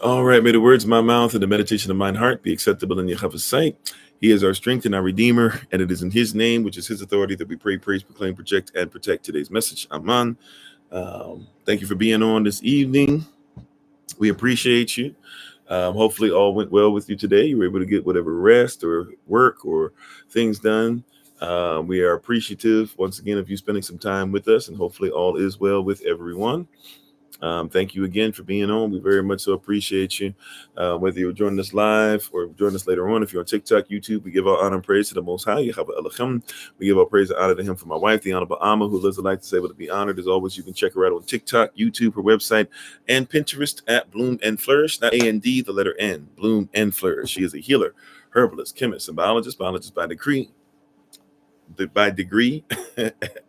All right, may the words of my mouth and the meditation of mine heart be acceptable in Yahweh's sight. He is our strength and our redeemer, and it is in his name, which is his authority, that we pray, praise, proclaim, project, and protect today's message. Aman. Thank you for being on this evening. We appreciate you. Hopefully all went well with you today. You were able to get whatever rest or work or things done. We are appreciative, once again, of you spending some time with us, and hopefully all is well with everyone. Thank you again for being on. We very much so appreciate you. Whether you're joining us live or join us later on, if you're on TikTok, YouTube, we give our honor and praise to the Most High. Yahweh Elohim. We give our praise and honor to him for my wife, the Honorable Amma, who lives a life that's able to be honored. As always, you can check her out on TikTok, YouTube, her website, and Pinterest at Bloom and Flourish. Not A-N-D, the letter N, Bloom and Flourish. She is a healer, herbalist, chemist, and biologist by degree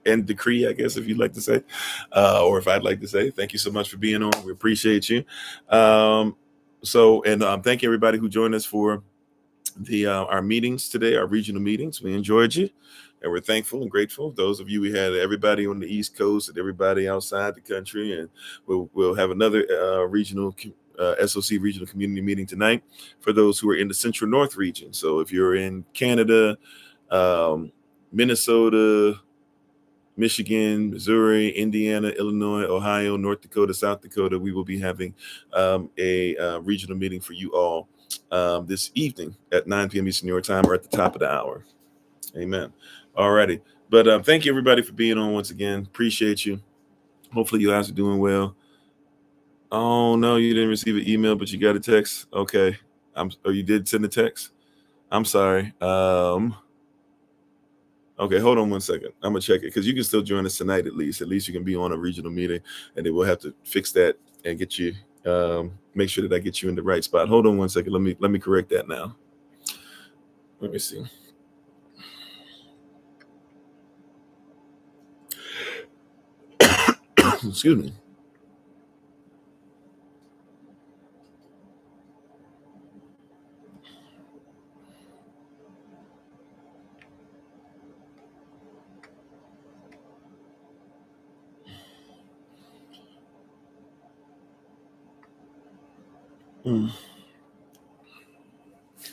and decree, I guess, if you'd like to say, or if I'd like to say. Thank you so much for being on. We appreciate you. Thank you everybody who joined us for our meetings today, our regional meetings. We enjoyed you, and we're thankful and grateful. Those of you, we had everybody on the East Coast and everybody outside the country, and we'll have another regional SOC regional community meeting tonight for those who are in the Central North region. So if you're in Canada, Minnesota, Michigan, Missouri, Indiana, Illinois, Ohio, North Dakota, South Dakota, we will be having a regional meeting for you all this evening at 9 p.m. Eastern York time, or at the top of the hour. Amen. All righty. But thank you, everybody, for being on once again. Appreciate you. Hopefully you guys are doing well. Oh, no, you didn't receive an email, but you got a text. Okay. You did send a text? I'm sorry. Okay, hold on one second. I'm gonna check it, because you can still join us tonight. At least you can be on a regional meeting, and then we'll have to fix that and get you, make sure that I get you in the right spot. Hold on one second. Let me correct that now. Let me see. Excuse me.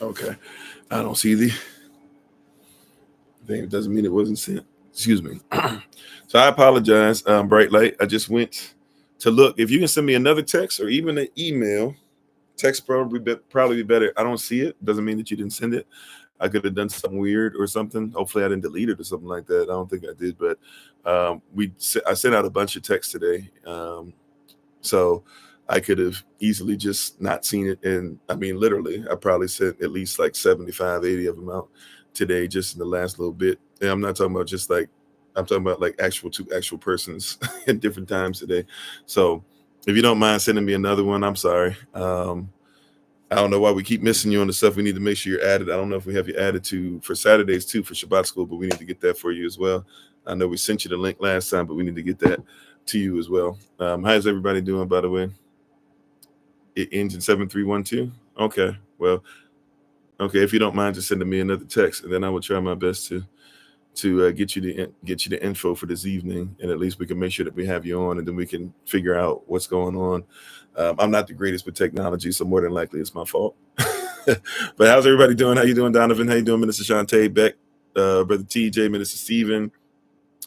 Okay, I don't see the thing. It doesn't mean it wasn't sent. Excuse me. So I apologize, Bright Light. I just went to look. If you can send me another text or even an email, text probably be better. I don't see it. Doesn't mean that you didn't send it. I could have done something weird or something. Hopefully I didn't delete it or something like that. I don't think I did, but I sent out a bunch of texts today. So I could have easily just not seen it. And I mean, literally, I probably sent at least like 75, 80 of them out today, just in the last little bit. And I'm not talking about I'm talking about like actual persons at different times today. So if you don't mind sending me another one, I'm sorry. I don't know why we keep missing you on the stuff. We need to make sure you're added. I don't know if we have you added for Saturdays too, for Shabbat school, but we need to get that for you as well. I know we sent you the link last time, but we need to get that to you as well. How's everybody doing, by the way? It ends in 7312. Okay. Well, okay. If you don't mind just sending me another text, and then I will try my best to get you the info for this evening, and at least we can make sure that we have you on, and then we can figure out what's going on. I'm not the greatest with technology, so more than likely it's my fault. But how's everybody doing? How you doing, Donovan? How you doing, Minister Shantae, Beck, Brother TJ, Minister Stephen,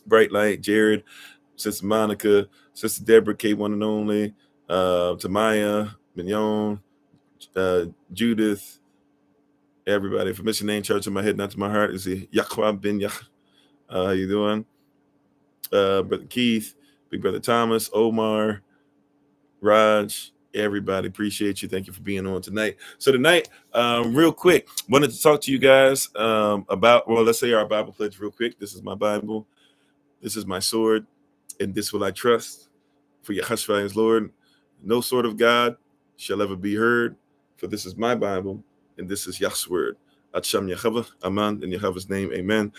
Bright Light, Jared, Sister Monica, Sister Deborah, K1 and only, Tamaya, Mignon, Judith, everybody. If I miss your name, church in my head, not to my heart, is the Yahweh bin Yah. How you doing? Brother Keith, Big Brother Thomas, Omar, Raj, everybody. Appreciate you. Thank you for being on tonight. So tonight, real quick, wanted to talk to you guys about, let's say our Bible pledge real quick. This is my Bible. This is my sword, and this will I trust. For Yahshua is Lord. No sword of God shall ever be heard, for this is my Bible, and this is Yah's word. Acham Yahweh, Aman, in Yahweh's name, amen.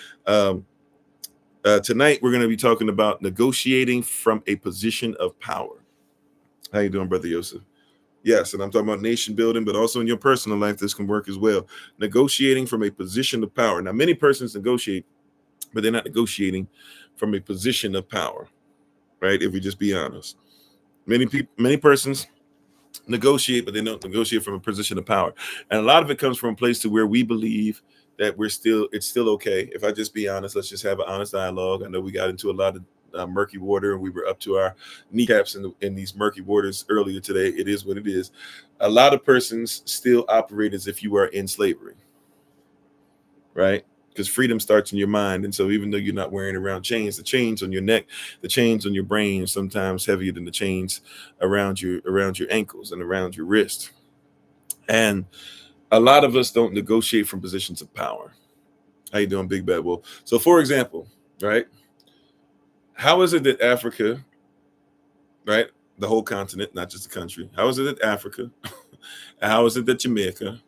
Tonight, we're going to be talking about negotiating from a position of power. How you doing, Brother Yosef? Yes, and I'm talking about nation building, but also in your personal life, this can work as well. Negotiating from a position of power. Now, many persons negotiate, but they're not negotiating from a position of power, right? If we just be honest. Many persons negotiate, but they don't negotiate from a position of power. And a lot of it comes from a place to where we believe that it's still okay. If I just be honest, let's just have an honest dialogue. I know we got into a lot of murky water, and we were up to our kneecaps in these murky waters earlier today. It is what it is. A lot of persons still operate as if you are in slavery, right? Because freedom starts in your mind. And so even though you're not wearing around chains, the chains on your neck, the chains on your brain are sometimes heavier than the chains around your ankles and around your wrist. And a lot of us don't negotiate from positions of power. How you doing, Big Bad Wolf? So for example, right? How is it that Africa, right? The whole continent, not just the country. How is it that Africa? And how is it that Jamaica?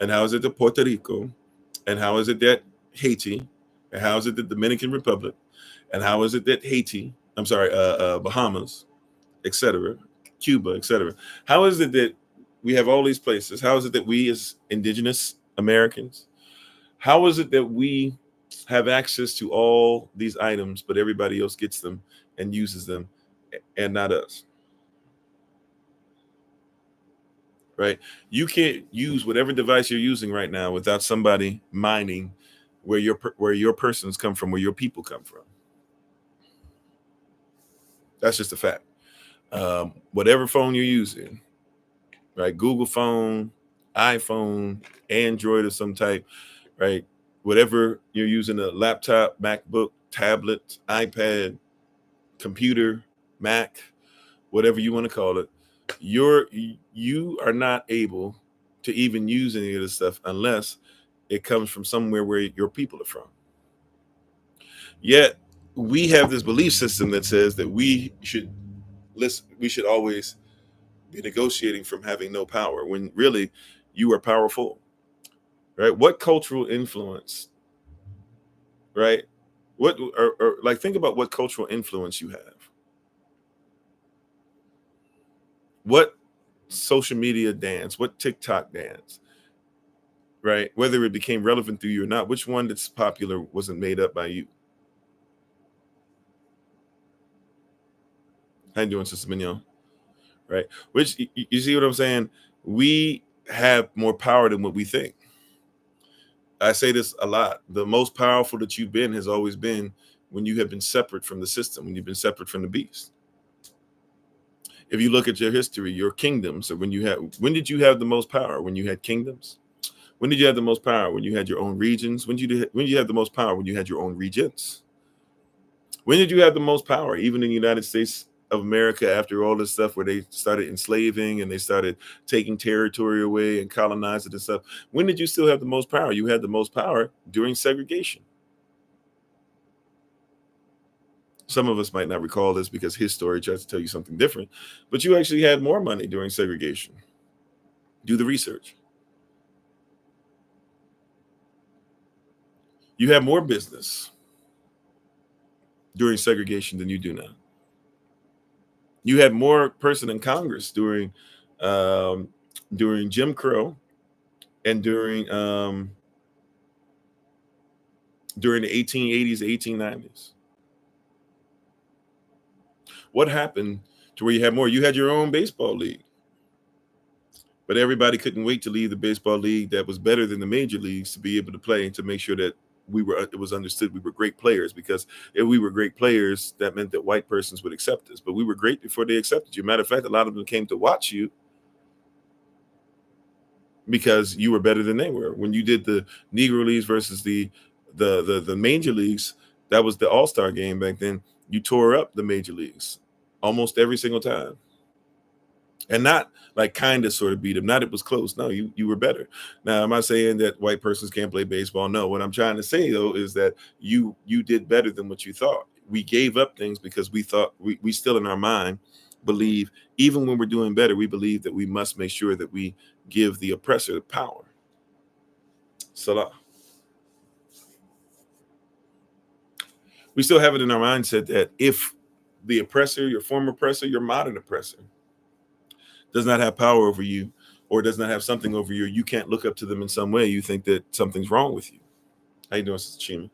And how is it that Puerto Rico? And how is it that Haiti? And how is it that Dominican Republic? And how is it that Bahamas, etc., Cuba, etc.? How is it that we have all these places? How is it that we as indigenous Americans, how is it that we have access to all these items, but everybody else gets them and uses them and not us? Right? You can't use whatever device you're using right now without somebody mining where your persons come from, where your people come from. That's just a fact. Whatever phone you're using, right? Google phone, iPhone, Android of some type, right? Whatever you're using, a laptop, MacBook, tablet, iPad, computer, Mac, whatever you want to call it, you are not able to even use any of this stuff unless it comes from somewhere where your people are from. Yet we have this belief system that says that we should always be negotiating from having no power, when really you are powerful, right? What cultural influence, right? What or like, think about what cultural influence you have. What social media dance, what TikTok dance, right? Whether it became relevant to you or not, which one that's popular wasn't made up by you? How you doing, Sister Mignon? Right? Which, you see what I'm saying? We have more power than what we think. I say this a lot. The most powerful that you've been has always been when you have been separate from the system, when you've been separate from the beast. If you look at your history, your kingdoms, or when did you have the most power? When you had kingdoms? When did you have the most power? When you had your own regions? When did you have the most power? When you had your own regions? When did you have the most power? Even in the United States of America, after all this stuff where they started enslaving and they started taking territory away and colonizing and stuff. When did you still have the most power? You had the most power during segregation. Some of us might not recall this because his story tries to tell you something different, but you actually had more money during segregation. Do the research. You have more business during segregation than you do now. You had more person in Congress during Jim Crow and during the 1880s, 1890s. What happened to where you had more? You had your own baseball league, but everybody couldn't wait to leave the baseball league that was better than the major leagues to be able to play and to make sure that it was understood we were great players. Because if we were great players, that meant that white persons would accept us. But we were great before they accepted you. Matter of fact, a lot of them came to watch you because you were better than they were. When you did the Negro Leagues versus the major leagues, that was the All-Star game back then. You tore up the major leagues almost every single time. And not like kind of sort of beat them. Not it was close. No, you were better. Now, am I saying that white persons can't play baseball? No. What I'm trying to say, though, is that you did better than what you thought. We gave up things because we thought we still in our mind believe, even when we're doing better, we believe that we must make sure that we give the oppressor the power. Salah. We still have it in our mindset that if the oppressor, your former oppressor, your modern oppressor, does not have power over you or does not have something over you, you can't look up to them in some way. You think that something's wrong with you. How you doing, Sister Chima?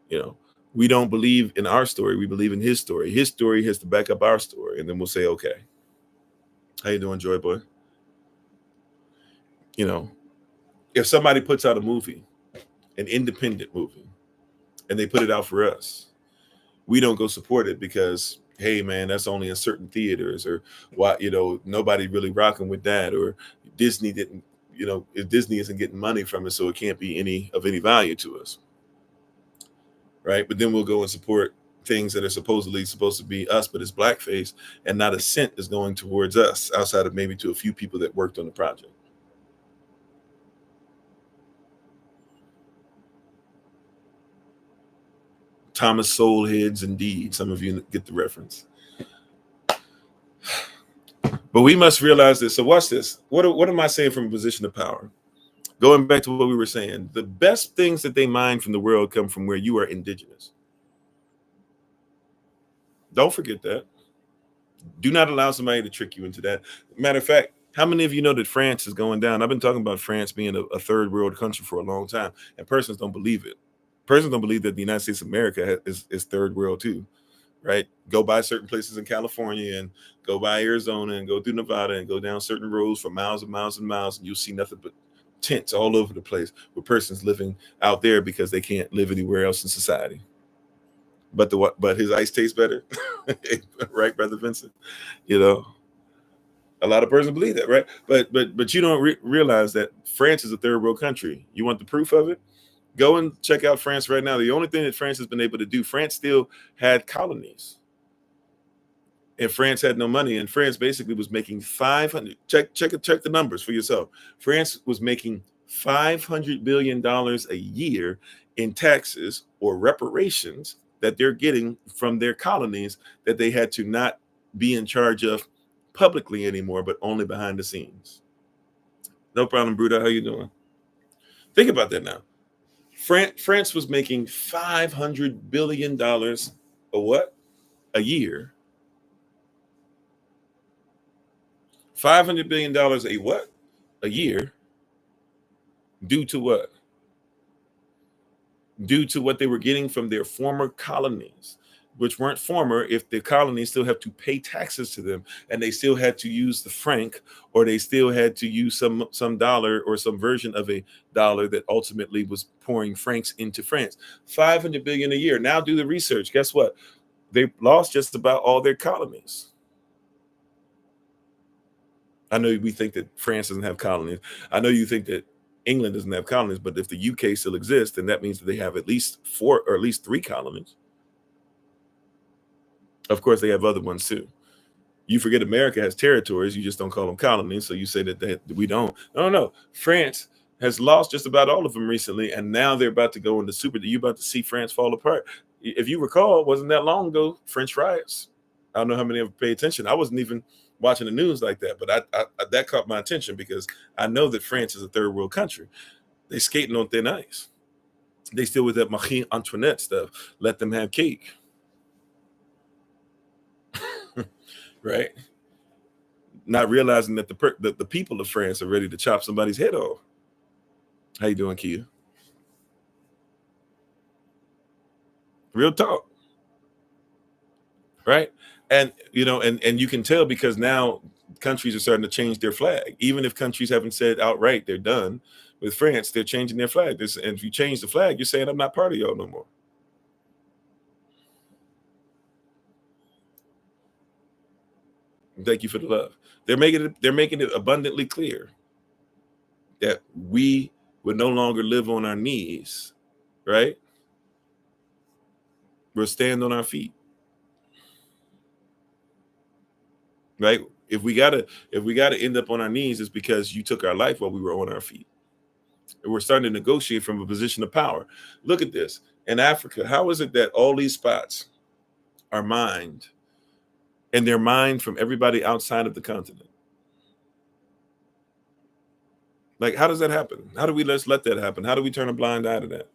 You know, we don't believe in our story. We believe in his story. His story has to back up our story. And then we'll say, okay. How you doing, Joy Boy? You know, if somebody puts out a movie, an independent movie, and they put it out for us, we don't go support it because, hey man, that's only in certain theaters, or why, nobody really rocking with that, or Disney didn't, if Disney isn't getting money from it, so it can't be any value to us, right? But then we'll go and support things that are supposedly supposed to be us, but it's blackface, and not a cent is going towards us outside of maybe to a few people that worked on the project. Thomas Soulheads, indeed. Some of you get the reference. But we must realize this. So watch this. What am I saying from a position of power? Going back to what we were saying, the best things that they mine from the world come from where you are indigenous. Don't forget that. Do not allow somebody to trick you into that. Matter of fact, how many of you know that France is going down? I've been talking about France being a third world country for a long time, and persons don't believe it. Persons don't believe that the United States of America is third world too, right? Go by certain places in California and go by Arizona and go through Nevada and go down certain roads for miles and miles and miles, and you'll see nothing but tents all over the place with persons living out there because they can't live anywhere else in society. But his ice tastes better, right, Brother Vincent? A lot of persons believe that, right? But you don't realize that France is a third world country. You want the proof of it? Go and check out France right now. The only thing that France has been able to do, France still had colonies, and France had no money. And France basically was making 500. Check the numbers for yourself. France was making $500 billion a year in taxes or reparations that they're getting from their colonies that they had to not be in charge of publicly anymore, but only behind the scenes. No problem, Bruda. How you doing? Think about that now. France was making $500 billion a year? $500 billion a year? Due to what? Due to what they were getting from their former colonies, which weren't former if the colonies still have to pay taxes to them, and they still had to use the franc, or they still had to use some dollar or some version of a dollar that ultimately was pouring francs into France. 500 billion a year. Now do the research. Guess what? They lost just about all their colonies. I know we think that France doesn't have colonies. I know you think that England doesn't have colonies, but if the UK still exists, then that means that they have at least 4 or at least 3 colonies. Of course, they have other ones too. You forget America has territories. You just don't call them colonies. So you say that we don't. No. France has lost just about all of them recently, and now they're about to go into you're about to see France fall apart. If you recall, wasn't that long ago, French riots. I don't know how many ever pay attention. I wasn't even watching the news like that, but I that caught my attention because I know that France is a third world country. They skating on thin ice. They still with that Marie Antoinette stuff. Let them have cake. Right? Not realizing that the people of France are ready to chop somebody's head off. How you doing, Kia? Real talk. Right? And and you can tell because now countries are starting to change their flag. Even if countries haven't said outright they're done with France, they're changing their flag. And if you change the flag, you're saying I'm not part of y'all no more. Thank you for the love. They're making it abundantly clear that we would no longer live on our knees, right? We'll stand on our feet. Right? If we gotta end up on our knees, it's because you took our life while we were on our feet. And we're starting to negotiate from a position of power. Look at this. In Africa, how is it that all these spots are mined, and they're mined from everybody outside of the continent? Like, how does that happen? How do we let that happen? How do we turn a blind eye to that?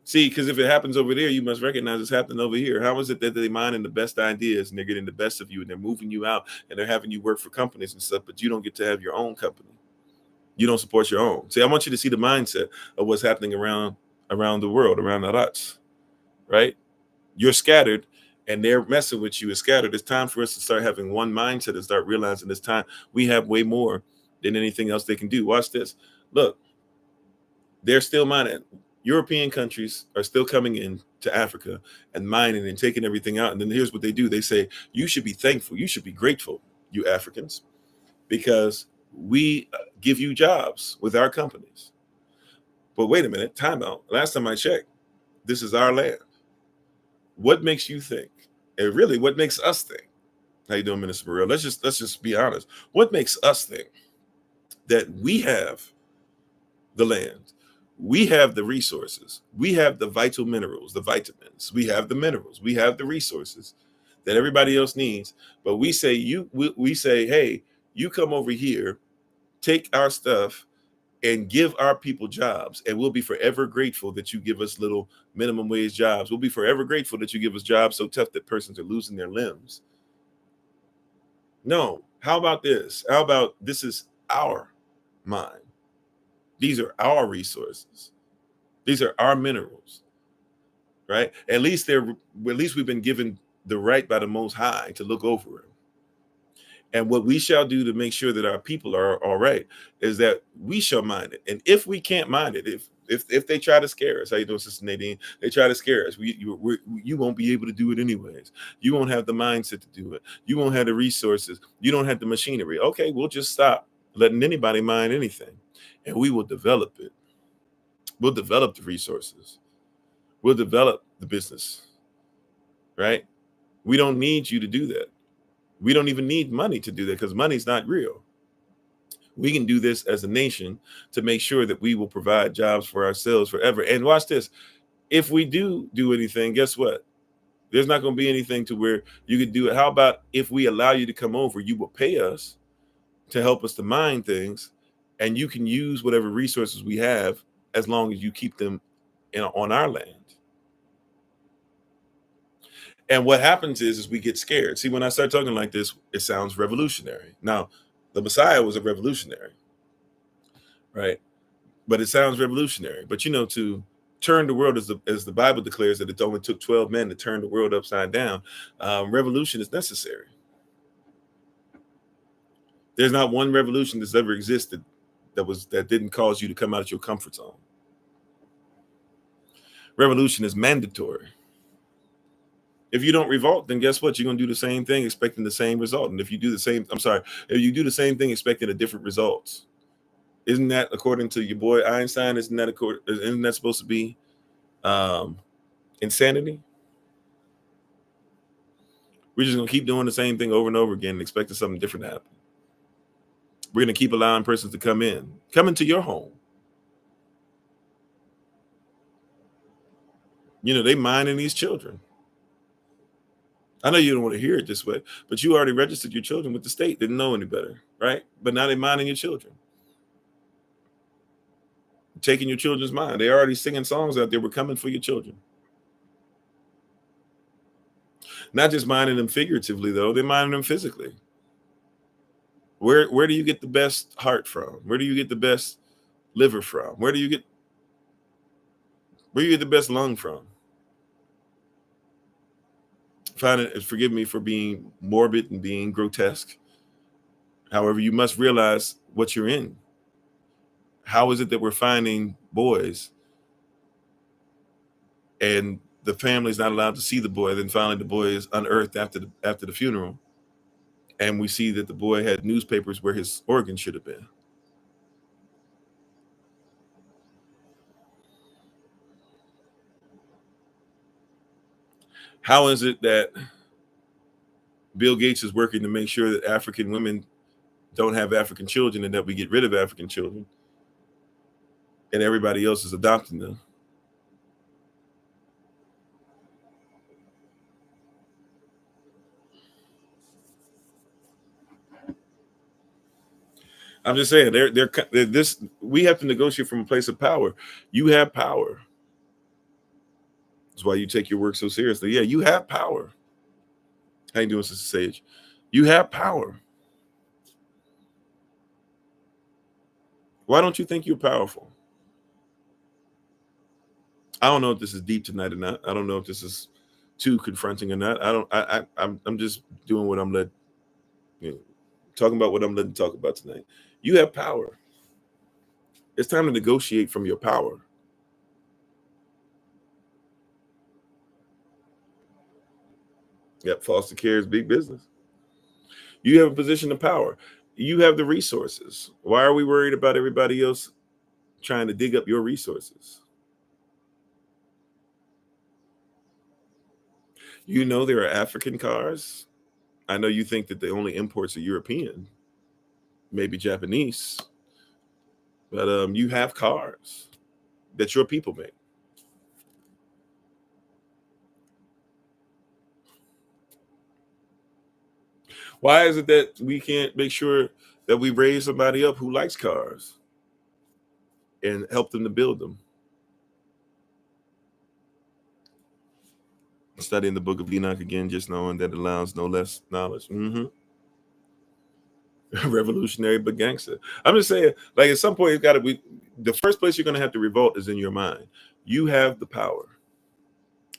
See, because if it happens over there, you must recognize it's happening over here. How is it that they mining the best ideas and they're getting the best of you and they're moving you out and they're having you work for companies and stuff, but you don't get to have your own company? You don't support your own. See, I want you to see the mindset of what's happening around the world, around the Rats, right? You're scattered, and they're messing with you is scattered. It's time for us to start having one mindset and start realizing it's time. We have way more than anything else they can do. Watch this. Look, they're still mining. European countries are still coming in to Africa and mining and taking everything out. And then here's what they do. They say, you should be thankful. You should be grateful, you Africans, because we give you jobs with our companies. But wait a minute, time out. Last time I checked, this is our land. What makes you think? And really, what makes us think? How you doing, Minister Burrell? Let's just be honest. What makes us think that we have the land, we have the resources, we have the vital minerals, the vitamins, we have the minerals, we have the resources that everybody else needs, but we say we say, hey, you come over here, take our stuff and give our people jobs, and we'll be forever grateful that you give us little minimum wage jobs. We'll be forever grateful that you give us jobs so tough that persons are losing their limbs. No, how about this? How about this is our mine? These are our resources. These are our minerals, right? At least we've been given the right by the Most High to look over it. And what we shall do to make sure that our people are all right is that we shall mind it. And if we can't mind it, if they try to scare us, how you doing, Sister Nadine? They try to scare us. You won't be able to do it anyways. You won't have the mindset to do it. You won't have the resources. You don't have the machinery. Okay, we'll just stop letting anybody mind anything, and we will develop it. We'll develop the resources. We'll develop the business, right? We don't need you to do that. We don't even need money to do that because money's not real. We can do this as a nation to make sure that we will provide jobs for ourselves forever. And watch this. If we do anything, guess what? There's not going to be anything to where you could do it. How about if we allow you to come over, you will pay us to help us to mine things, and you can use whatever resources we have as long as you keep them on our land. And what happens is we get scared. See, when I start talking like this, it sounds revolutionary. Now, the Messiah was a revolutionary, right? But it sounds revolutionary. But to turn the world, as the Bible declares that it only took 12 men to turn the world upside down, revolution is necessary. There's not one revolution that's ever existed that didn't cause you to come out of your comfort zone. Revolution is mandatory. If you don't revolt, then guess what? You're going to do the same thing, expecting the same result. And if you do the same thing, expecting a different results. Isn't that according to your boy Einstein? Isn't that supposed to be insanity? We're just going to keep doing the same thing over and over again and expecting something different to happen. We're going to keep allowing persons to come into your home. They minding these children. I know you don't want to hear it this way, but you already registered your children with the state, didn't know any better, right? But now they're minding your children. Taking your children's mind. They're already singing songs out there. We're coming for your children. Not just minding them figuratively, though. They're minding them physically. Where do you get the best heart from? Where do you get the best liver from? Where do you get the best lung from? Forgive me for being morbid and being grotesque. However, you must realize what you're in. How is it that we're finding boys and the family's not allowed to see the boy? Then finally the boy is unearthed after the funeral. And we see that the boy had newspapers where his organ should have been. How is it that Bill Gates is working to make sure that African women don't have African children and that we get rid of African children and everybody else is adopting them? I'm just saying, we have to negotiate from a place of power. You have power. That's why you take your work so seriously. Yeah, you have power. How you doing, Sister Sage? You have power. Why don't you think you're powerful? I don't know if this is deep tonight or not. I don't know if this is to confronting or not. I'm just doing what I'm led, talking about what I'm led to talk about tonight. You have power. It's time to negotiate from your power. Yep, foster care is big business. You have a position of power. You have the resources. Why are we worried about everybody else trying to dig up your resources? You know there are African cars. I know you think that the only imports are European, maybe Japanese, but you have cars that your people make. Why is it that we can't make sure that we raise somebody up who likes cars and help them to build them? Studying the book of Enoch again, just knowing that it allows no less knowledge. Revolutionary but gangster. I'm just saying, like at some point, it's got to be the first place you're going to have to revolt is in your mind. You have the power.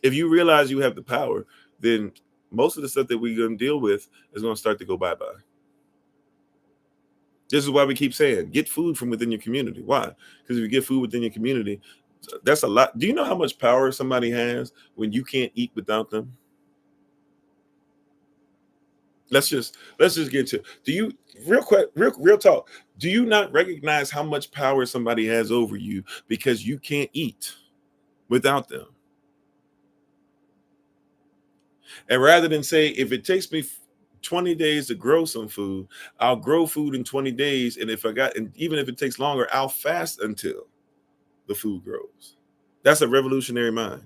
If you realize you have the power, then most of the stuff that we're going to deal with is going to start to go bye-bye. This is why we keep saying, get food from within your community. Why? Because if you get food within your community, that's a lot. Do you know how much power somebody has when you can't eat without them? Let's just get to. Do you real quick, real talk? Do you not recognize how much power somebody has over you because you can't eat without them? And rather than say, if it takes me 20 days to grow some food, I'll grow food in 20 days. And even if it takes longer, I'll fast until the food grows. That's a revolutionary mind.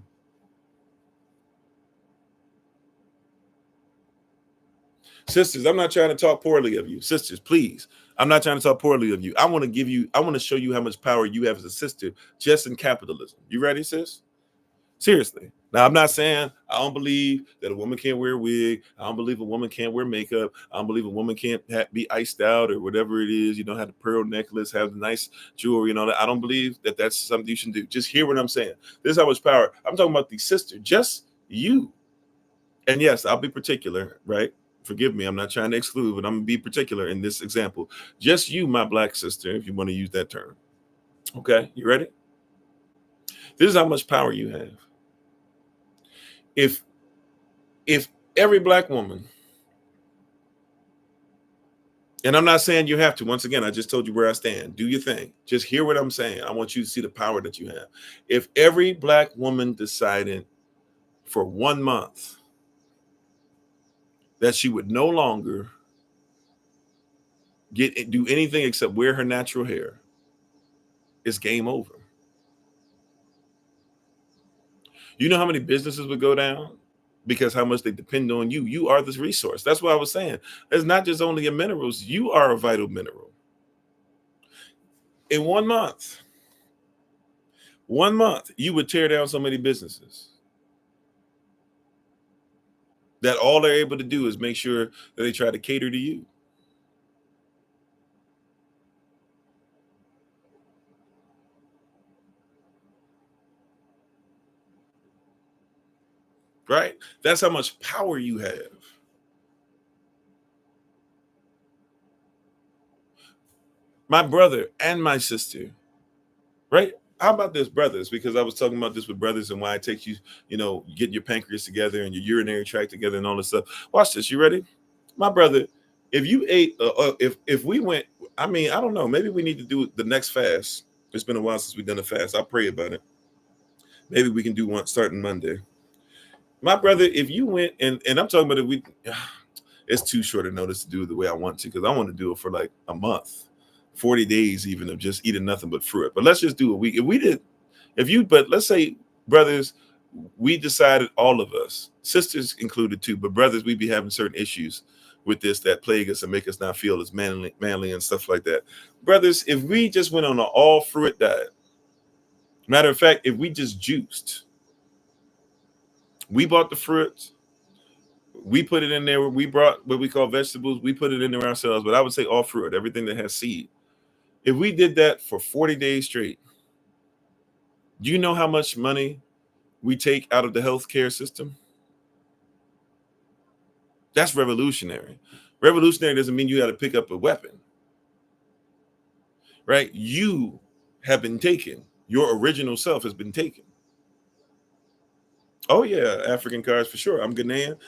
Sisters, I'm not trying to talk poorly of you. Sisters, please. I'm not trying to talk poorly of you. I want to show you how much power you have as a sister just in capitalism. You ready, sis? Seriously. Now, I'm not saying I don't believe that a woman can't wear a wig. I don't believe a woman can't wear makeup. I don't believe a woman can't be iced out or whatever it is. You don't have the pearl necklace, have the nice jewelry and all that. I don't believe that that's something you should do. Just hear what I'm saying. This is how much power. I'm talking about the sister, just you. And yes, I'll be particular, right? Forgive me. I'm not trying to exclude, but I'm going to be particular in this example. Just you, my black sister, if you want to use that term. Okay, you ready? This is how much power you have. If every black woman, and I'm not saying you have to, once again, I just told you where I stand. Do your thing. Just hear what I'm saying. I want you to see the power that you have. If every black woman decided for 1 month that she would no longer do anything except wear her natural hair, it's game over. You know how many businesses would go down because how much they depend on you. You are this resource. That's what I was saying. It's not just only your minerals. You are a vital mineral. In 1 month, 1 month, you would tear down so many businesses that all they're able to do is make sure that they try to cater to you. Right? That's how much power you have. My brother and my sister, right? How about this, brothers? Because I was talking about this with brothers and why it takes you, getting your pancreas together and your urinary tract together and all this stuff. Watch this. You ready? My brother, if you ate, if we went, I mean, I don't know. Maybe we need to do the next fast. It's been a while since we've done a fast. I'll pray about it. Maybe we can do one starting Monday. My brother, if you went and I'm talking about it's too short a notice to do it the way I want to because I want to do it for like a month, 40 days even of just eating nothing but fruit. But let's just do a week. But let's say, brothers, we decided, all of us, sisters included too, but brothers, we'd be having certain issues with this that plague us and make us not feel as manly and stuff like that. Brothers, if we just went on an all fruit diet, matter of fact, if we just juiced, we bought the fruits, we put it in there. We brought what we call vegetables. We put it in there ourselves, but I would say all fruit, everything that has seed. If we did that for 40 days straight, do you know how much money we take out of the healthcare system? That's revolutionary. Revolutionary doesn't mean you got to pick up a weapon, right? You have been taken. Your original self has been taken. Oh yeah, African cards for sure. I'm Ghanaian.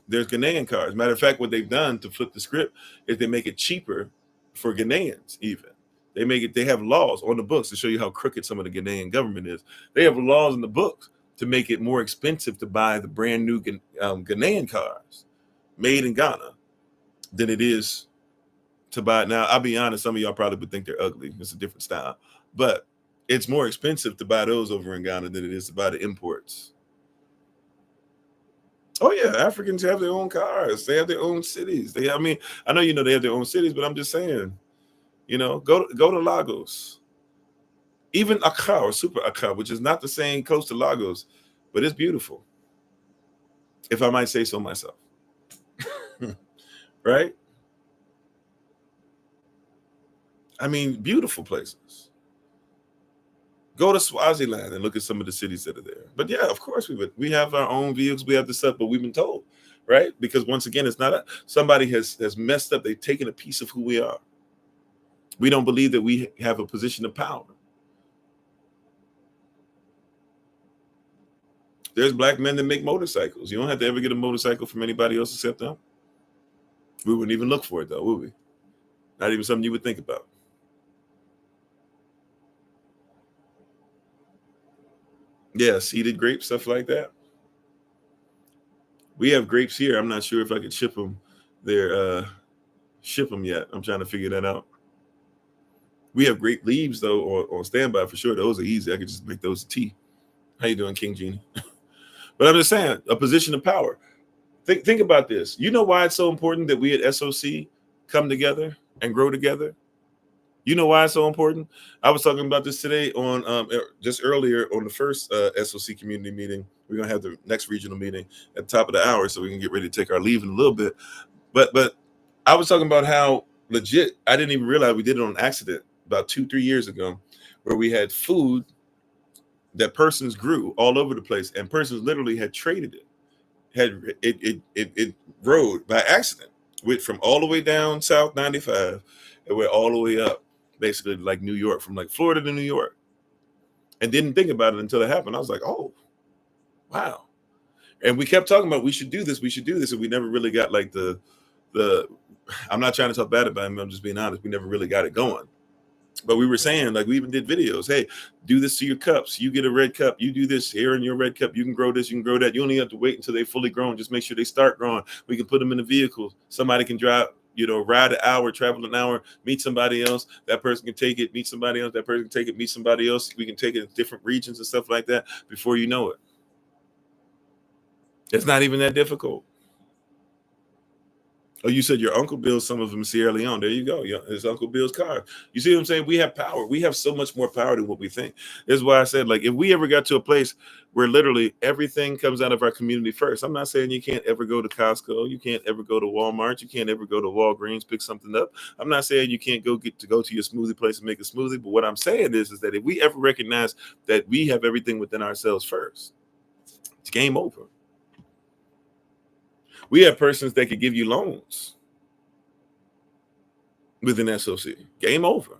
There's Ghanaian cards. Matter of fact, what they've done to flip the script is they make it cheaper for Ghanaians. Even they have laws on the books to show you how crooked some of the Ghanaian government is. They have laws in the books to make it more expensive to buy the brand new Ghanaian cards made in Ghana than it is to buy it. Now, I'll be honest, some of y'all probably would think they're ugly. It's a different style, but it's more expensive to buy those over in Ghana than it is to buy the imports. Oh yeah, Africans have their own cars. They have their own cities. I mean, I know they have their own cities, but I'm just saying, go to Lagos, even Accra or Super Accra, which is not the same close to Lagos, but it's beautiful, if I might say so myself. Right? I mean, beautiful places. Go to Swaziland and look at some of the cities that are there. But yeah, of course we would. We have our own vehicles. We have this stuff, but we've been told, right? Because once again, it's not somebody has messed up. They've taken a piece of who we are. We don't believe that we have a position of power. There's black men that make motorcycles. You don't have to ever get a motorcycle from anybody else except them. We wouldn't even look for it though, would we? Not even something you would think about. Yeah, seeded grapes, stuff like that. We have grapes here. I'm not sure if I could ship them there, ship them yet. I'm trying to figure that out. We have grape leaves though on standby for sure. Those are easy. I could just make those tea. How you doing, King Genie? But I'm just saying, a position of power. Think about this. You know why it's so important that we at SOC come together and grow together? You know why it's so important? I was talking about this today on just earlier on the first SOC community meeting. We're gonna have the next regional meeting at the top of the hour, so we can get ready to take our leave in a little bit. But I was talking about how legit. I didn't even realize we did it on accident about 2-3 years ago, where we had food that persons grew all over the place, and persons literally had traded it. It rode by accident, went from all the way down South 95 and went all the way up, basically like New York, from like Florida to New York, and didn't think about it until it happened. I was like, oh, wow. And we kept talking about we should do this, and we never really got like the. I'm not trying to talk bad about him. I'm just being honest. We never really got it going. But we were saying, like, we even did videos. Hey, do this to your cups. You get a red cup. You do this here in your red cup. You can grow this. You can grow that. You only have to wait until they're fully grown. Just make sure they start growing. We can put them in the vehicles. Somebody can drive, ride an hour, travel an hour, meet somebody else. That person can take it, meet somebody else. That person can take it, meet somebody else. We can take it in different regions and stuff like that before you know it. It's not even that difficult. Oh, you said your Uncle Bill's some of them in Sierra Leone. There you go. It's Uncle Bill's car. You see what I'm saying? We have power. We have so much more power than what we think. This is why I said, like, if we ever got to a place where literally everything comes out of our community first, I'm not saying you can't ever go to Costco. You can't ever go to Walmart. You can't ever go to Walgreens, pick something up. I'm not saying you can't go to your smoothie place and make a smoothie. But what I'm saying is that if we ever recognize that we have everything within ourselves first, it's game over. We have persons that could give you loans with an SOC. Game over.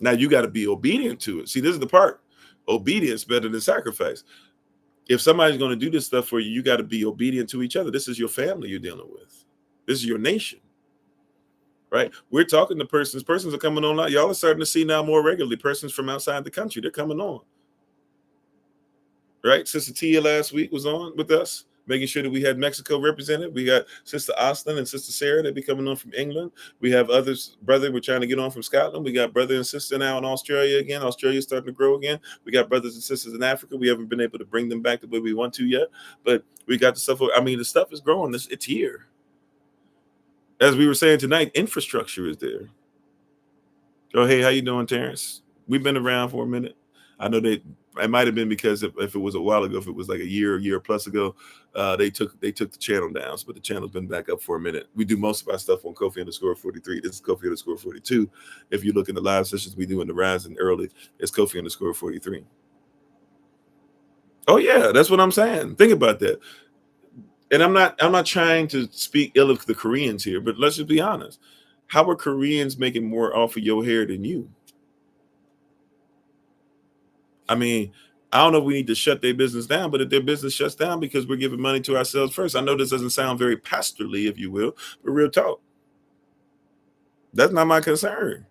Now you got to be obedient to it. See, this is the part. Obedience better than sacrifice. If somebody's going to do this stuff for you, you got to be obedient to each other. This is your family you're dealing with. This is your nation. Right? We're talking to persons. Persons are coming on. Y'all are starting to see now more regularly persons from outside the country. They're coming on. Right? Sister Tia last week was on with us, making sure that we had Mexico represented. We got Sister Austin and Sister Sarah that be coming on from England. We have others, brother, we're trying to get on from Scotland. We got brother and sister now in Australia again. Australia's starting to grow again. We got brothers and sisters in Africa. We haven't been able to bring them back the way we want to yet, but we got the stuff. I mean, the stuff is growing. It's here. As we were saying tonight, infrastructure is there. Oh, hey, how you doing, Terrence? We've been around for a minute. I know it might have been because if it was a while ago, if it was like a year plus ago, they took the channel down. But the channel's been back up for a minute. We do most of our stuff on Kofi_43. This is Kofi_42. If you look in the live sessions we do in the Rising early, it's Kofi_43. Oh yeah, that's what I'm saying. Think about that. And I'm not trying to speak ill of the Koreans here, but let's just be honest. How are Koreans making more off of your hair than you? I mean, I don't know if we need to shut their business down, but if their business shuts down because we're giving money to ourselves first, I know this doesn't sound very pastorally, if you will, but real talk. That's not my concern.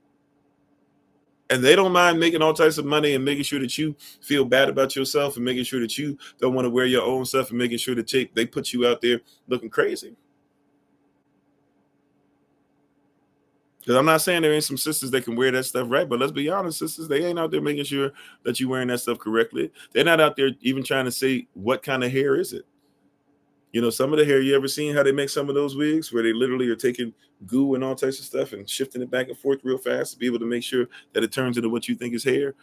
And they don't mind making all types of money and making sure that you feel bad about yourself and making sure that you don't want to wear your own stuff and making sure that they put you out there looking crazy. Because I'm not saying there ain't some sisters that can wear that stuff right, but let's be honest, sisters, they ain't out there making sure that you're wearing that stuff correctly. They're not out there even trying to say what kind of hair is it. You know, some of the hair, you ever seen how they make some of those wigs where they literally are taking goo and all types of stuff and shifting it back and forth real fast to be able to make sure that it turns into what you think is hair?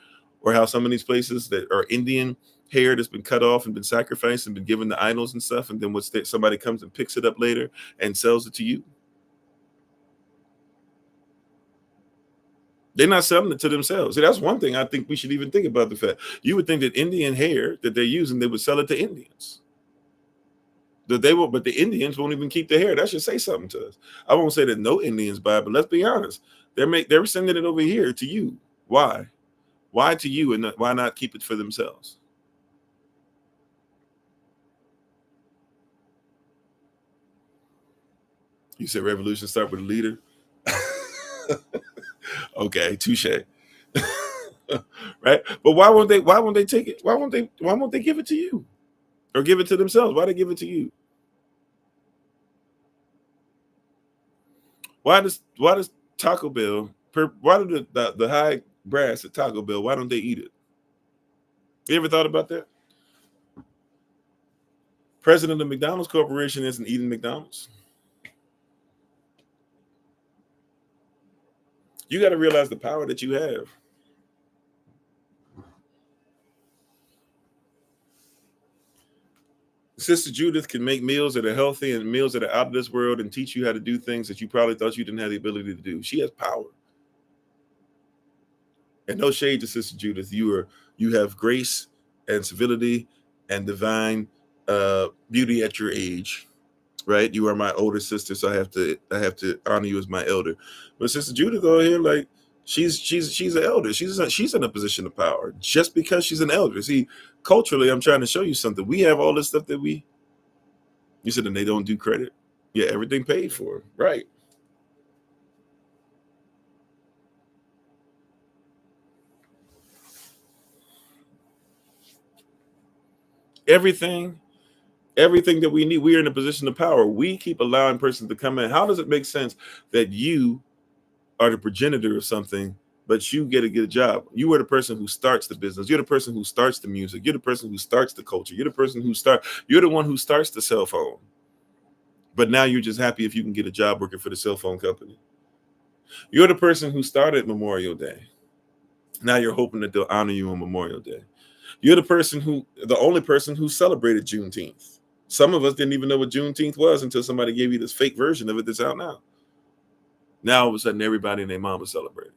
Or how some of these places that are Indian hair that's been cut off and been sacrificed and been given to idols and stuff, and then somebody comes and picks it up later and sells it to you. They're not selling it to themselves. See, that's one thing I think we should even think about the fact. You would think that Indian hair that they're using, they would sell it to Indians. That they will, but the Indians won't even keep the hair. That should say something to us. I won't say that no Indians buy it, but let's be honest. They're sending it over here to you. Why? Why to you and why not keep it for themselves? You said revolution start with a leader. Okay, touche. Right? But why won't they take it? Why won't they give it to you? Or give it to themselves? Why they give it to you? Why does Taco Bell why do the high brass at Taco Bell, why don't they eat it? You ever thought about that? President of McDonald's Corporation isn't eating McDonald's. You got to realize the power that you have. Sister Judith can make meals that are healthy and meals that are out of this world and teach you how to do things that you probably thought you didn't have the ability to do. She has power. And no shade to Sister Judith. You have grace and civility and divine beauty at your age, right? You are my older sister, so I have to honor you as my elder. But Sister Judith over here, like she's an elder. She's in a position of power just because she's an elder. See, culturally, I'm trying to show you something. We have all this stuff that you said, and they don't do credit. Yeah, everything paid for, right? Everything that we need, we are in a position of power. We keep allowing persons to come in. How does it make sense that you are the progenitor of something, but you get a job? You are the person who starts the business. You're the person who starts the music. You're the person who starts the culture. You're the one who starts the cell phone. But now you're just happy if you can get a job working for the cell phone company. You're the person who started Memorial Day. Now you're hoping that they'll honor you on Memorial Day. You're the only person who celebrated Juneteenth. Some of us didn't even know what Juneteenth was until somebody gave you this fake version of it that's out now. Now all of a sudden everybody and their mom is celebrating.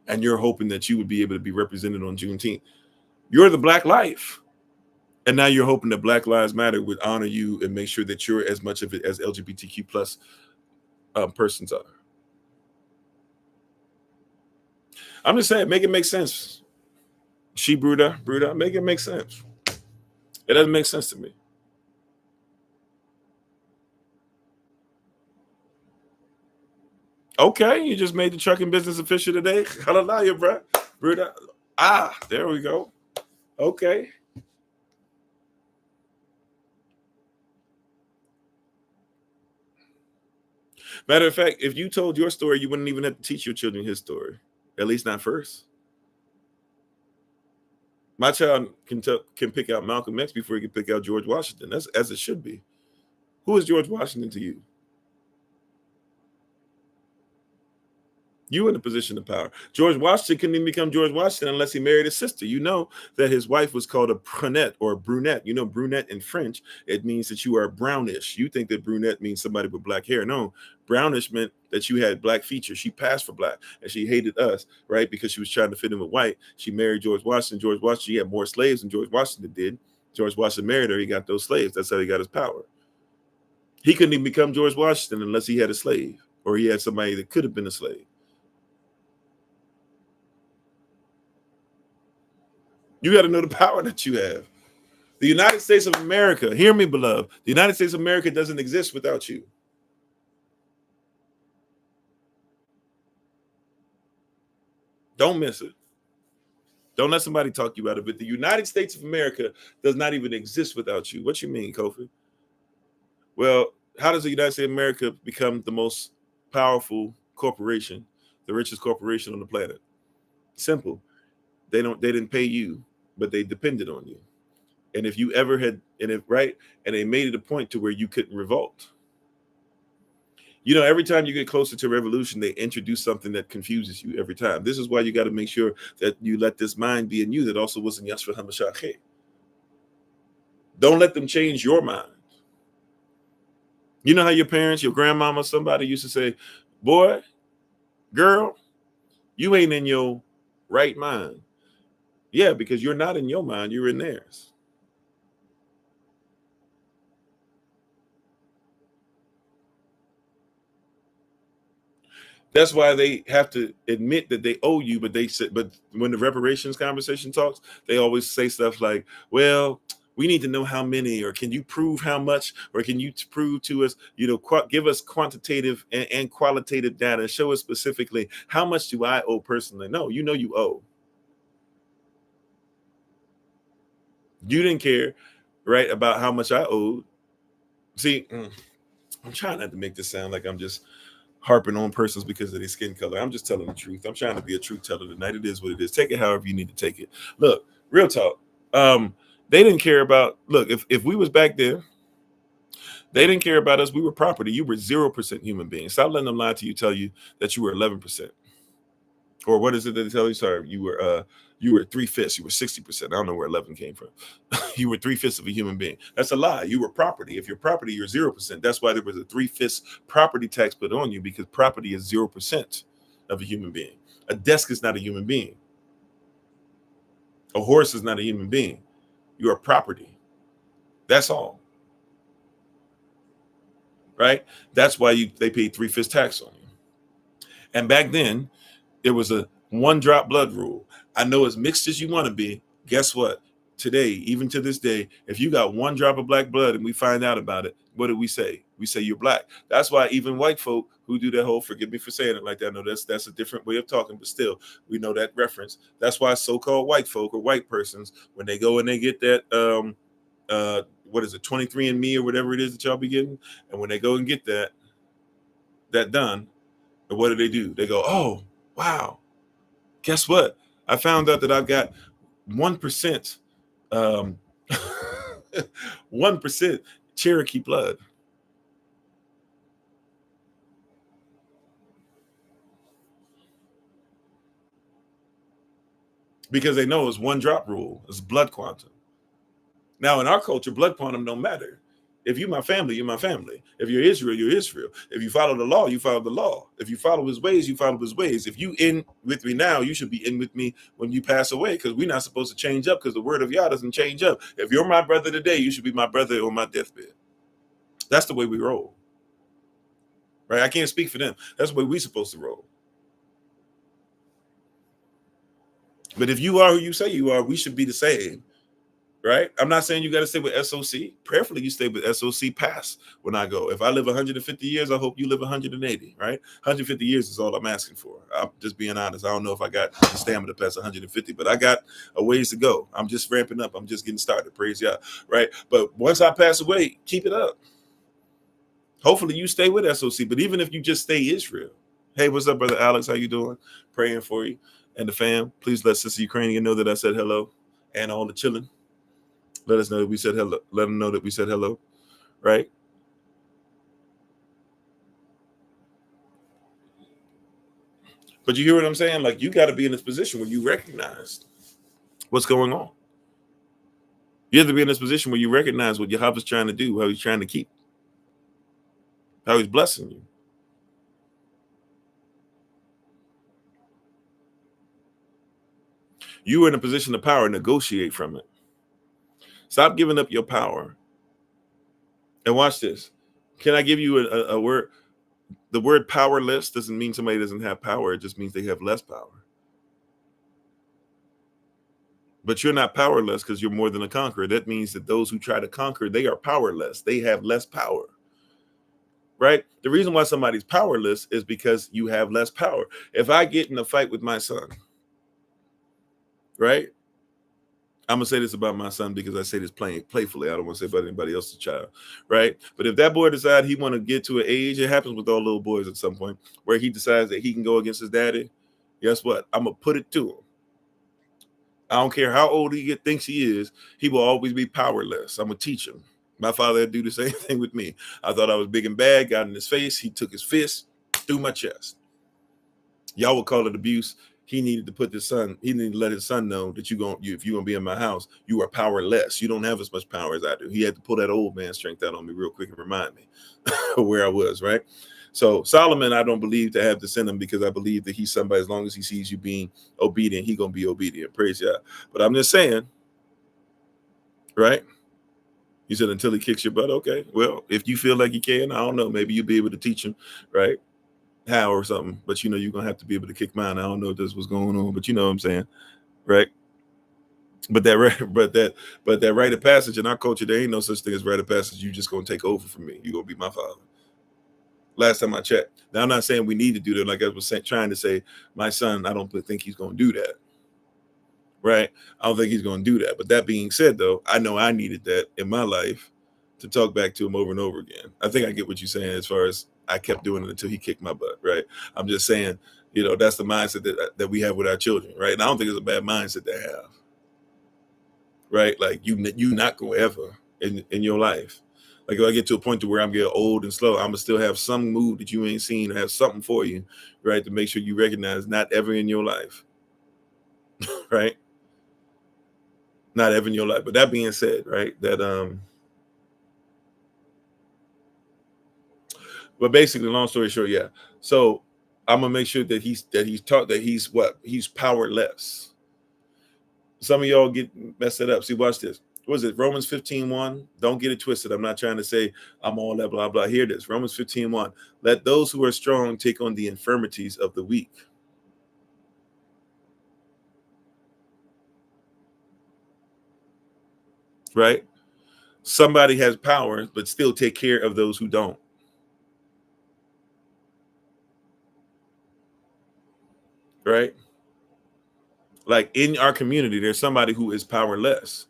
And you're hoping that you would be able to be represented on Juneteenth. You're the Black life. And now you're hoping that Black Lives Matter would honor you and make sure that you're as much of it as LGBTQ plus persons are. I'm just saying, make it make sense. She Bruda, make it make sense. It doesn't make sense to me. Okay, you just made the trucking business official today. Hallelujah, bro. Bruda. There we go. Okay. Matter of fact, if you told your story, you wouldn't even have to teach your children his story. At least not first. My child can pick out Malcolm X before he can pick out George Washington. That's as it should be. Who is George Washington to you? You in a position of power. George Washington couldn't even become George Washington unless he married his sister. You know that his wife was called a brunette or a brunette. You know, brunette in French, it means that you are brownish. You think that brunette means somebody with black hair. No, brownish meant that you had black features. She passed for black and she hated us, right? Because she was trying to fit in with white. She married George Washington. George Washington, she had more slaves than George Washington did. George Washington married her. He got those slaves. That's how he got his power. He couldn't even become George Washington unless he had a slave, or he had somebody that could have been a slave. You got to know the power that you have. The United States of America, hear me, beloved. The United States of America doesn't exist without you. Don't miss it. Don't let somebody talk you out of it. The United States of America does not even exist without you. What you mean, Kofi? Well, how does the United States of America become the most powerful corporation, the richest corporation on the planet? Simple. They didn't pay you, but they depended on you. And if you ever had, and they made it a point to where you couldn't revolt. You know, every time you get closer to revolution, they introduce something that confuses you every time. This is why you got to make sure that you let this mind be in you that also was in Yashua HaMashiach. Don't let them change your mind. You know how your parents, your grandmama, somebody used to say, boy, girl, you ain't in your right mind. Yeah, because you're not in your mind, you're in theirs. That's why they have to admit that they owe you, but when the reparations conversation talks, they always say stuff like, well, we need to know how many, or can you prove how much, or can you prove to us, give us quantitative and qualitative data, show us specifically how much do I owe personally. No, you owe. You didn't care, right, about how much I owed. See, I'm trying not to make this sound like I'm just harping on persons because of their skin color. I'm just telling the truth. I'm trying to be a truth teller tonight. It is what it is. Take it however you need to take it. Look, real talk. They didn't care about, look, if we was back there, they didn't care about us. We were property. You were 0% human being. Stop letting them lie to you, tell you that you were 11%. Or what is it that they tell you? Sorry, you were 3/5. You were 60%. I don't know where 11 came from. You were 3/5 of a human being. That's a lie. You were property. If you're property, you're 0%. That's why there was a 3/5 property tax put on you, because property is 0% of a human being. A desk is not a human being. A horse is not a human being. You are property. That's all. Right? That's why they paid 3/5 tax on you. And back then, there was a 1-drop blood rule. I know as mixed as you want to be. Guess what? Today, even to this day, if you got 1 drop of black blood and we find out about it, what do we say? We say you're black. That's why even white folk who do that whole, forgive me for saying it like that, I know that's a different way of talking, but still, we know that reference. That's why so-called white folk or white persons, when they go and they get that, what is it, 23andMe or whatever it is that y'all be getting, and when they go and get that done, what do? They go, oh, wow. Guess what? I found out that I've got 1%, 1% Cherokee blood. Because they know it's 1-drop rule. It's blood quantum. Now, in our culture, blood quantum don't matter. If you're my family, you're my family. If you're Israel, you're Israel. If you follow the law, you follow the law. If you follow his ways, you follow his ways. If you in with me now, you should be in with me when you pass away, because we're not supposed to change up, because the word of Yah doesn't change up. If you're my brother today, you should be my brother on my deathbed. That's the way we roll. Right? I can't speak for them. That's the way we're supposed to roll. But if you are who you say you are, we should be the same. Right? I'm not saying you got to stay with SOC. Prayerfully, you stay with SOC past when I go. If I live 150 years, I hope you live 180, right? 150 years is all I'm asking for. I'm just being honest. I don't know if I got the stamina past 150, but I got a ways to go. I'm just ramping up. I'm just getting started. Praise God, right? But once I pass away, keep it up. Hopefully, you stay with SOC. But even if you just stay Israel. Hey, what's up, Brother Alex? How you doing? Praying for you and the fam. Please let Sister Ukrainian know that I said hello, and all the chilling. Let us know that we said hello. Let them know that we said hello, right? But you hear what I'm saying? Like, you got to be in this position where you recognize what's going on. You have to be in this position where you recognize what Yahweh's trying to do, how he's trying to keep, how he's blessing you. You are in a position of power, negotiate from it. Stop giving up your power. And watch this. Can I give you a word? The word powerless doesn't mean somebody doesn't have power. It just means they have less power. But you're not powerless because you're more than a conqueror. That means that those who try to conquer, they are powerless. They have less power. Right? The reason why somebody's powerless is because you have less power. If I get in a fight with my son, right? I'm gonna say this about my son because I say this playfully. I don't want to say about anybody else's child, right? But if that boy decides he want to get to an age, it happens with all little boys at some point, where he decides that he can go against his daddy. Guess what? I'm gonna put it to him. I don't care how old thinks he is. He will always be powerless. I'm gonna teach him. My father had to do the same thing with me. I thought I was big and bad. Got in his face. He took his fist through my chest. Y'all would call it abuse. He needed to he needed to let his son know that if you're gonna be in my house, you are powerless. You don't have as much power as I do. He had to pull that old man strength out on me real quick and remind me where I was, right? So Solomon, I don't believe to have to send him because I believe that he's somebody, as long as he sees you being obedient, he's gonna be obedient. Praise God. But I'm just saying, right? You said until he kicks your butt. Okay. Well, if you feel like you can, I don't know. Maybe you'll be able to teach him, right? How or something. But you're gonna have to be able to kick mine. I don't know if this was going on, but you know what I'm saying, right? But that rite of passage in our culture, there ain't no such thing as rite of passage. You just gonna take over from me. You gonna be my father. Last time I checked. Now I'm not saying we need to do that. Like I was trying to say, my son, I don't think he's gonna do that. Right? I don't think he's gonna do that. But that being said, though, I know I needed that in my life to talk back to him over and over again. I think I get what you're saying as far as I kept doing it until he kicked my butt, right? I'm just saying, that's the mindset that we have with our children, right? And I don't think it's a bad mindset to have, right? Like you not gonna ever in your life. Like if I get to a point to where I'm getting old and slow, I'm gonna still have some mood that you ain't seen, or have something for you, right? To make sure you recognize not ever in your life, right? Not ever in your life. But that being said, right? But basically, long story short, yeah. So I'm gonna make sure that he's taught that he's powerless. Some of y'all get messed it up. See, watch this. What is it? Romans 15:1. Don't get it twisted. I'm not trying to say I'm all that blah blah. Hear this. Romans 15:1. Let those who are strong take on the infirmities of the weak. Right? Somebody has power, but still take care of those who don't. Right? Like in our community, there's somebody who is powerless.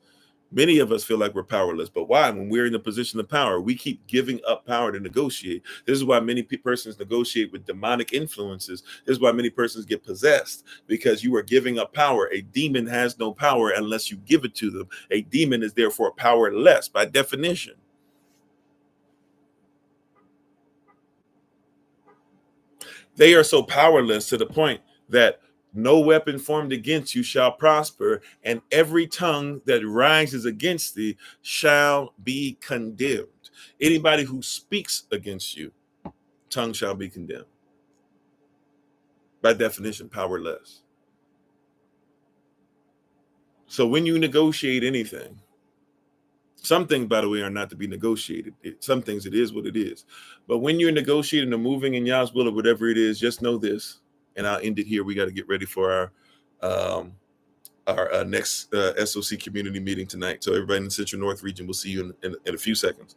Many of us feel like we're powerless, but why? When we're in a position of power, we keep giving up power to negotiate. This is why many persons negotiate with demonic influences. This is why many persons get possessed, because you are giving up power. A demon has no power unless you give it to them. A demon is therefore powerless by definition. They are so powerless to the point that no weapon formed against you shall prosper, and every tongue that rises against thee shall be condemned. Anybody who speaks against you, tongue shall be condemned. By definition, powerless. So when you negotiate anything, some things, by the way, are not to be negotiated. Some things, it is what it is. But when you're negotiating or moving in Yah's will or whatever it is, just know this, and I'll end it here. We got to get ready for our next SOC community meeting tonight. So everybody in the Central North region, we'll see you in a few seconds.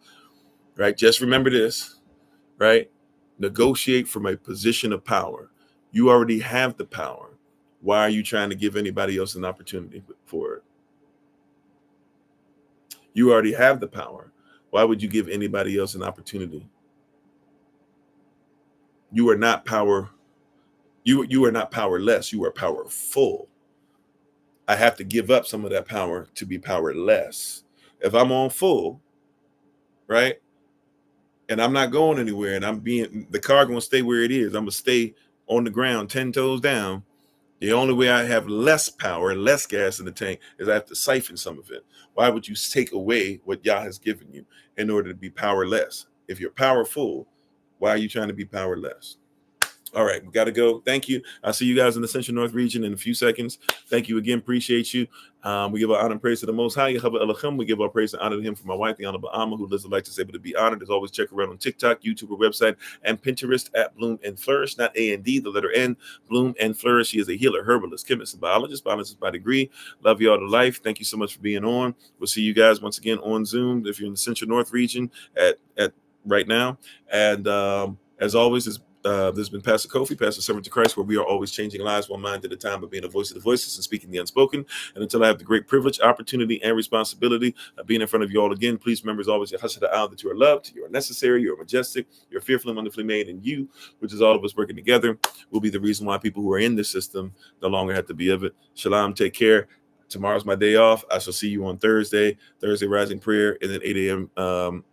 Right? Just remember this, right? Negotiate from a position of power. You already have the power. Why are you trying to give anybody else an opportunity for it? You already have the power. Why would you give anybody else an opportunity? You are not power. You are not powerless. You are powerful. I have to give up some of that power to be powerless. If I'm on full, right, and I'm not going anywhere, and the car gonna stay where it is. I'm gonna stay on the ground, 10 toes down. The only way I have less power, less gas in the tank, is I have to siphon some of it. Why would you take away what Yah has given you in order to be powerless? If you're powerful, why are you trying to be powerless? All right, we got to go. Thank you. I'll see you guys in the Central North region in a few seconds. Thank you again. Appreciate you. We give our honor and praise to the Most High. We give our praise and honor to Him for my wife, the Honorable Alma, who lives a life that's able to be honored. As always, check her out on TikTok, YouTube, her website, and Pinterest at Bloom and Flourish. Not A&D, the letter N. Bloom and Flourish. She is a healer, herbalist, chemist, and biologist by degree. Love you all to life. Thank you so much for being on. We'll see you guys once again on Zoom if you're in the Central North region at right now. And as always, this has been Pastor Kofi, Pastor Servant to Christ, where we are always changing lives one mind at a time, but being a voice of the voiceless and speaking the unspoken. And until I have the great privilege, opportunity, and responsibility of being in front of you all again, please remember as always, that you are loved, you are necessary, you are majestic, you're fearfully and wonderfully made, and you, which is all of us working together, will be the reason why people who are in this system no longer have to be of it. Shalom, take care. Tomorrow's my day off. I shall see you on Thursday Rising Prayer, and then 8 a.m.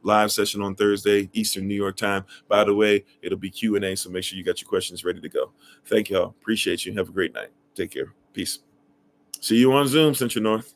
Live session on Thursday, Eastern New York time. By the way, it'll be Q&A, so make sure you got your questions ready to go. Thank y'all. Appreciate you. Have a great night. Take care. Peace. See you on Zoom, Central North.